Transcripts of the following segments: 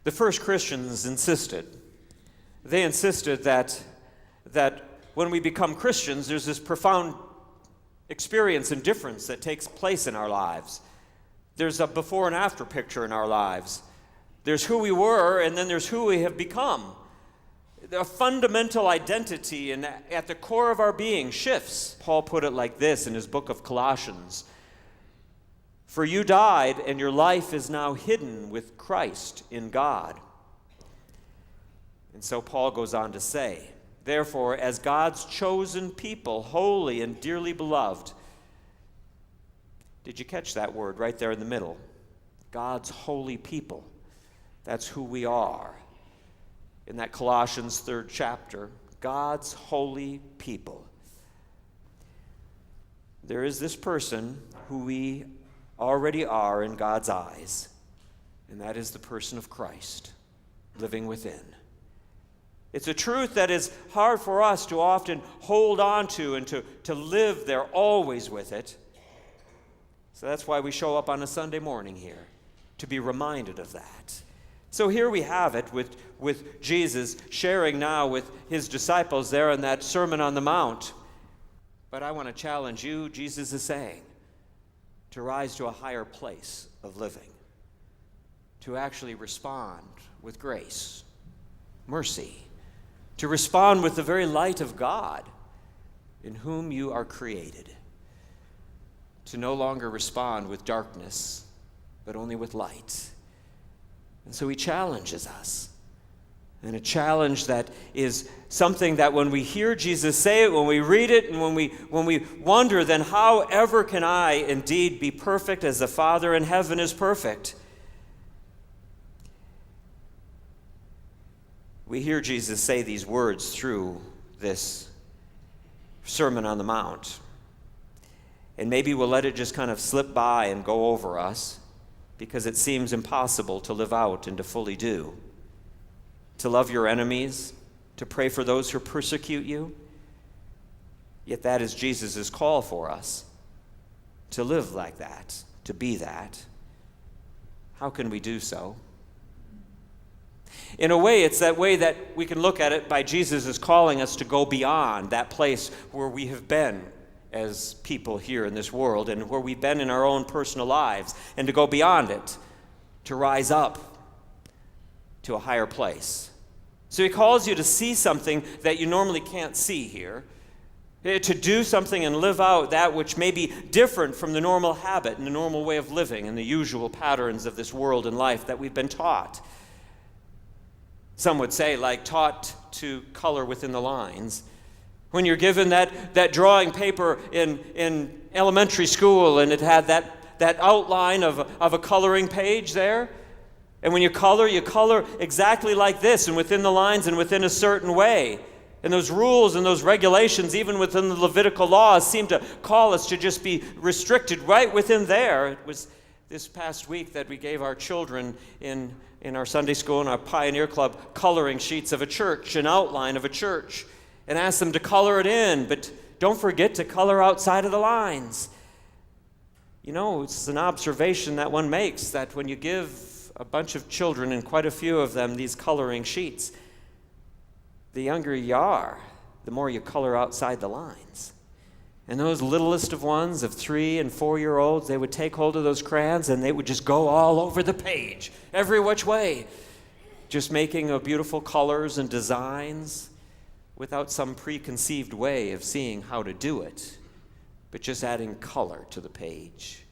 The first Christians insisted. They insisted that when we become Christians, there's this profound experience and difference that takes place in our lives. There's a before and after picture in our lives. There's who we were, and then there's who we have become. A fundamental identity and at the core of our being shifts. Paul put it like this in his book of Colossians. For you died, and your life is now hidden with Christ in God. And so Paul goes on to say, therefore, as God's chosen people, holy and dearly beloved. Did you catch that word right there in the middle? God's holy people. That's who we are. In that Colossians 3rd chapter, God's holy people. There is this person who we already are in God's eyes, and that is the person of Christ living within. It's a truth that is hard for us to often hold on to and to live there always with it. So that's why we show up on a Sunday morning here, to be reminded of that. So here we have it with Jesus sharing now with his disciples there in that Sermon on the Mount. But I want to challenge you, Jesus is saying, to rise to a higher place of living, to actually respond with grace, mercy, to respond with the very light of God in whom you are created, to no longer respond with darkness, but only with light. And so he challenges us. And a challenge that is something that when we hear Jesus say it, when we read it, and when we wonder, then how ever can I indeed be perfect as the Father in heaven is perfect? We hear Jesus say these words through this Sermon on the Mount. And maybe we'll let it just kind of slip by and go over us because it seems impossible to live out and to fully do. To love your enemies, to pray for those who persecute you. Yet that is Jesus' call for us, to live like that, to be that. How can we do so? In a way, it's that way that we can look at it by Jesus' calling us to go beyond that place where we have been as people here in this world and where we've been in our own personal lives, and to go beyond it, to rise up to a higher place. So he calls you to see something that you normally can't see here, to do something and live out that which may be different from the normal habit and the normal way of living and the usual patterns of this world and life that we've been taught. Some would say, like taught to color within the lines. When you're given that drawing paper in elementary school and it had that outline of a coloring page there, and when you color exactly like this and within the lines and within a certain way. And those rules and those regulations, even within the Levitical laws, seem to call us to just be restricted right within there. It was this past week that we gave our children in our Sunday school and our Pioneer Club coloring sheets of a church, an outline of a church, and asked them to color it in, but don't forget to color outside of the lines. You know, it's an observation that one makes that when you give a bunch of children, and quite a few of them, these coloring sheets, the younger you are, the more you color outside the lines. And those littlest of ones, of 3- and 4-year-olds, they would take hold of those crayons and they would just go all over the page, every which way, just making beautiful colors and designs without some preconceived way of seeing how to do it, but just adding color to the page.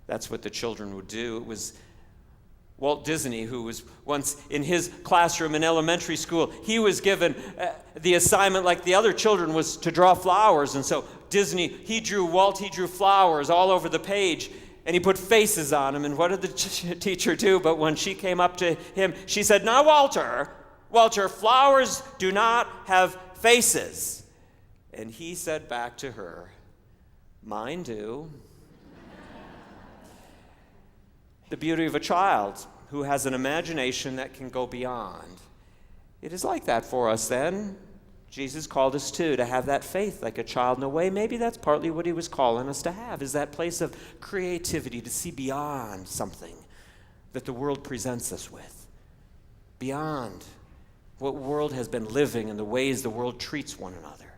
That's what the children would do. It was Walt Disney, who was once in his classroom in elementary school, he was given the assignment, like the other children, was to draw flowers. And so he drew flowers all over the page, and he put faces on them. And what did the teacher do? But when she came up to him, she said, "Now, Walter, flowers do not have faces." And he said back to her, "Mine do." The beauty of a child who has an imagination that can go beyond. It is like that for us then. Jesus called us to have that faith like a child in a way. Maybe that's partly what he was calling us to have, is that place of creativity, to see beyond something that the world presents us with. beyond what world has been living and the ways the world treats one another,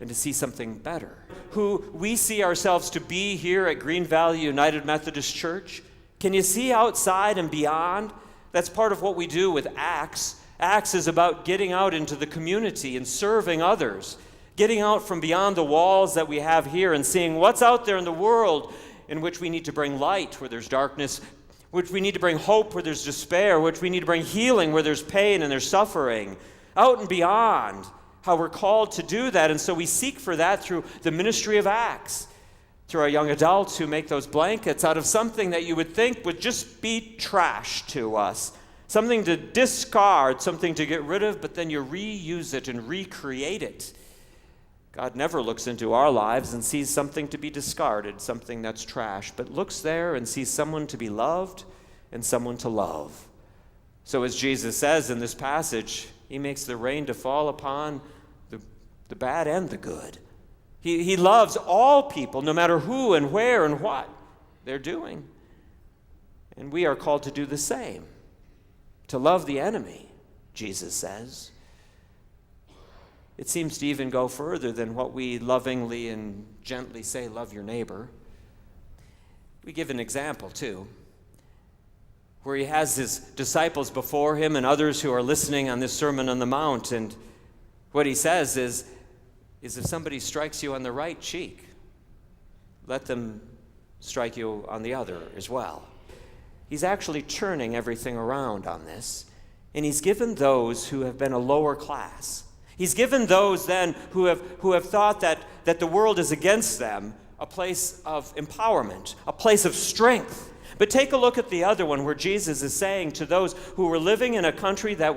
and to see something better. Who we see ourselves to be here at Green Valley United Methodist Church. Can you see outside and beyond? That's part of what we do with Acts. Acts is about getting out into the community and serving others, getting out from beyond the walls that we have here and seeing what's out there in the world in which we need to bring light where there's darkness, which we need to bring hope where there's despair, which we need to bring healing where there's pain and there's suffering, out and beyond, how we're called to do that. And so we seek for that through the ministry of Acts, through our young adults who make those blankets out of something that you would think would just be trash to us, something to discard, something to get rid of, but then you reuse it and recreate it. God never looks into our lives and sees something to be discarded, something that's trash, but looks there and sees someone to be loved and someone to love. So as Jesus says in this passage, he makes the rain to fall upon the bad and the good. He loves all people, no matter who and where and what they're doing. And we are called to do the same, to love the enemy, Jesus says. It seems to even go further than what we lovingly and gently say, love your neighbor. We give an example, too, where he has his disciples before him and others who are listening on this Sermon on the Mount. And what he says is if somebody strikes you on the right cheek, let them strike you on the other as well. He's actually turning everything around on this. And he's given those who have been a lower class. He's given those then who have thought that the world is against them a place of empowerment, a place of strength. But take a look at the other one where Jesus is saying to those who were living in a country that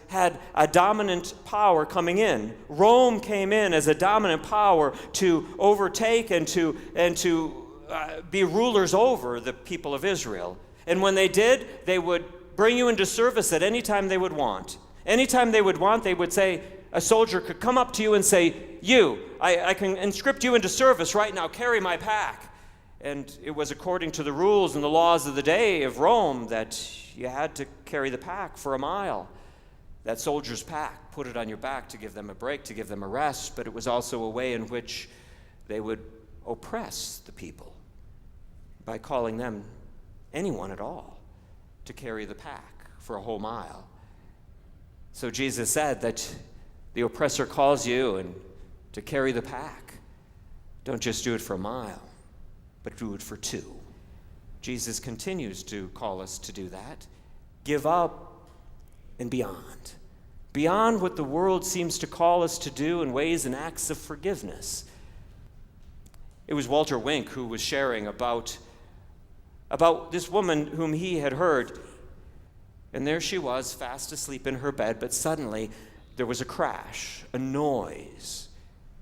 had a dominant power coming in. Rome came in as a dominant power to overtake and to be rulers over the people of Israel. And when they did, they would bring you into service at any time they would want. Anytime they would want, they would say, a soldier could come up to you and say, I can conscript you into service right now, carry my pack. And it was according to the rules and the laws of the day of Rome that you had to carry the pack for a mile. That soldier's pack, put it on your back to give them a break, to give them a rest, but it was also a way in which they would oppress the people by calling them, anyone at all, to carry the pack for a whole mile. So Jesus said that the oppressor calls you and to carry the pack. Don't just do it for a mile, but do it for 2. Jesus continues to call us to do that. Give up and beyond. Beyond what the world seems to call us to do in ways and acts of forgiveness. It was Walter Wink who was sharing about this woman whom he had heard. And there she was, fast asleep in her bed, but suddenly there was a crash, a noise.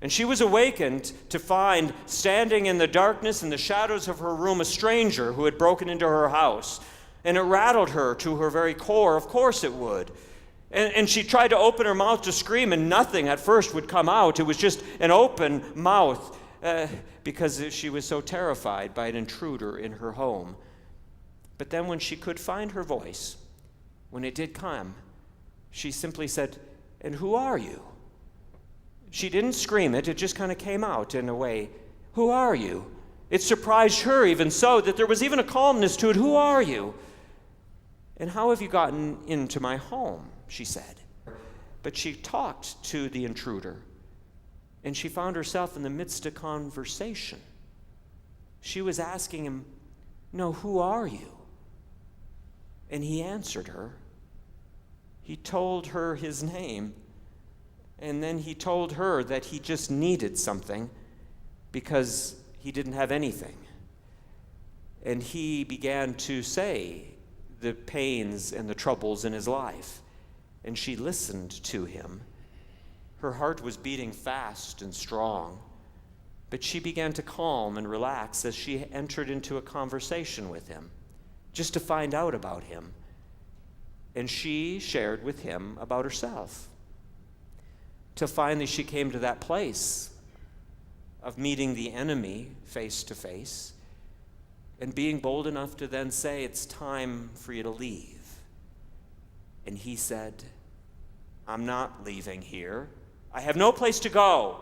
And she was awakened to find, standing in the darkness and the shadows of her room, a stranger who had broken into her house. And it rattled her to her very core. Of course it would. And she tried to open her mouth to scream, and nothing at first would come out. It was just an open mouth because she was so terrified by an intruder in her home. But then when she could find her voice, when it did come, she simply said, "And who are you?" She didn't scream it. It just kind of came out in a way. "Who are you?" It surprised her even so that there was even a calmness to it. "Who are you?" "And how have you gotten into my home?" she said. But she talked to the intruder, and she found herself in the midst of conversation. She was asking him, "No, who are you?" And he answered her. He told her his name, and then he told her that he just needed something because he didn't have anything. And he began to say the pains and the troubles in his life, and she listened to him. Her heart was beating fast and strong, but she began to calm and relax as she entered into a conversation with him, just to find out about him. And she shared with him about herself. Till finally she came to that place of meeting the enemy face to face and being bold enough to then say, "It's time for you to leave. And he said, I'm not leaving here. I have no place to go.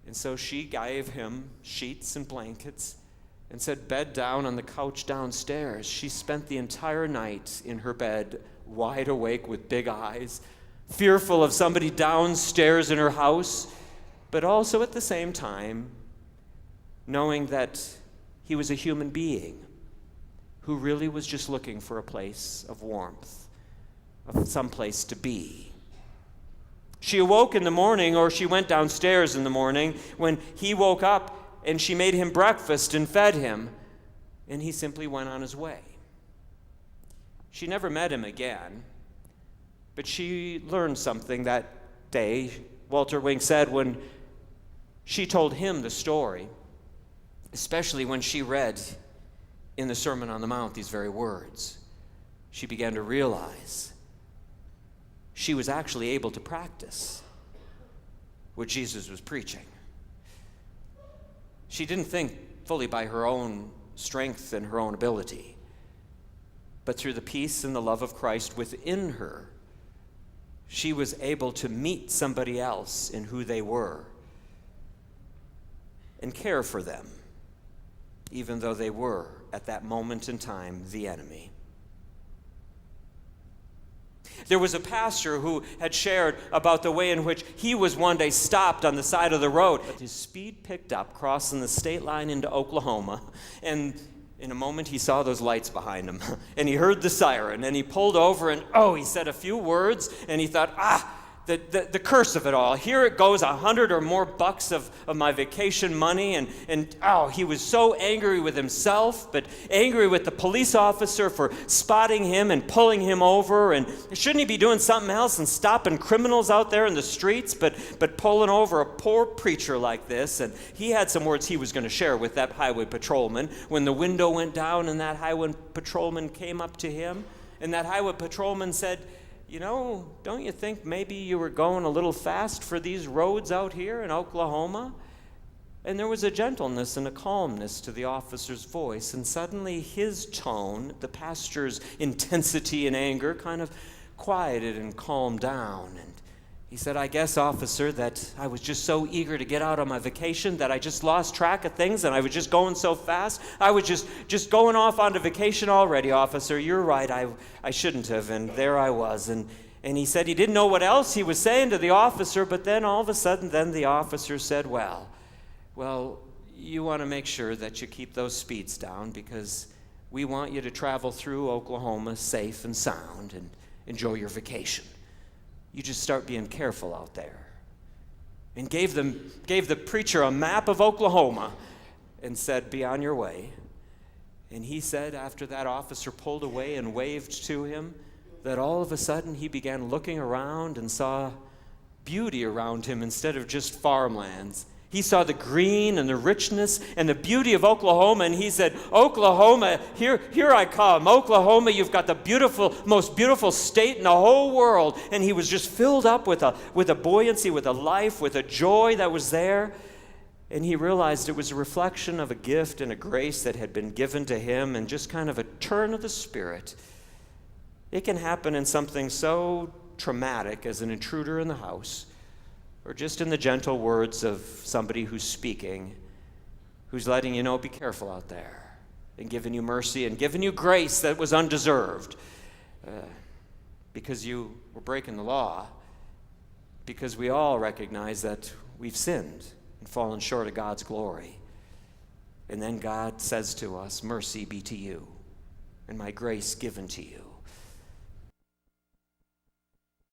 And so she gave him sheets and blankets and said, bed down on the couch downstairs. She spent the entire night in her bed, wide awake with big eyes, fearful of somebody downstairs in her house, but also at the same time knowing that he was a human being who really was just looking for a place of warmth, of some place to be. She awoke in the morning, or she went downstairs in the morning when he woke up, and she made him breakfast and fed him, and he simply went on his way. She never met him again, but she learned something that day. Walter Wink said when she told him the story, especially when she read in the Sermon on the Mount these very words, she began to realize she was actually able to practice what Jesus was preaching. She didn't think fully by her own strength and her own ability, but through the peace and the love of Christ within her, she was able to meet somebody else in who they were and care for them, even though they were, at that moment in time, the enemy. There was a pastor who had shared about the way in which he was one day stopped on the side of the road. His speed picked up crossing the state line into Oklahoma, and in a moment he saw those lights behind him, and he heard the siren, and he pulled over, and he said a few words, and he thought, the curse of it all. Here it goes, $100 or more of my vacation money, and he was so angry with himself, but angry with the police officer for spotting him and pulling him over, and shouldn't he be doing something else and stopping criminals out there in the streets, but pulling over a poor preacher like this? And he had some words he was going to share with that highway patrolman when the window went down and that highway patrolman came up to him, and that highway patrolman said, don't you think maybe you were going a little fast for these roads out here in Oklahoma? And there was a gentleness and a calmness to the officer's voice, and suddenly his tone, the pastor's intensity and anger, kind of quieted and calmed down. And he said, I guess, officer, that I was just so eager to get out on my vacation that I just lost track of things, and I was just going so fast. I was just going off onto vacation already, officer. You're right, I shouldn't have, and there I was. And he said he didn't know what else he was saying to the officer, but then all of a sudden, then the officer said, well, you want to make sure that you keep those speeds down, because we want you to travel through Oklahoma safe and sound and enjoy your vacation. You just start being careful out there. And gave the preacher a map of Oklahoma and said, be on your way. And he said, after that officer pulled away and waved to him, that all of a sudden he began looking around and saw beauty around him instead of just farmlands. He saw the green and the richness and the beauty of Oklahoma, and he said, Oklahoma, here I come. Oklahoma, you've got the most beautiful state in the whole world. And he was just filled up with a buoyancy, with a life, with a joy that was there. And he realized it was a reflection of a gift and a grace that had been given to him, and just kind of a turn of the Spirit. It can happen in something so traumatic as an intruder in the house, or just in the gentle words of somebody who's speaking, who's letting you know, be careful out there, and giving you mercy and giving you grace that was undeserved, because you were breaking the law, because we all recognize that we've sinned and fallen short of God's glory. And then God says to us, mercy be to you, and my grace given to you.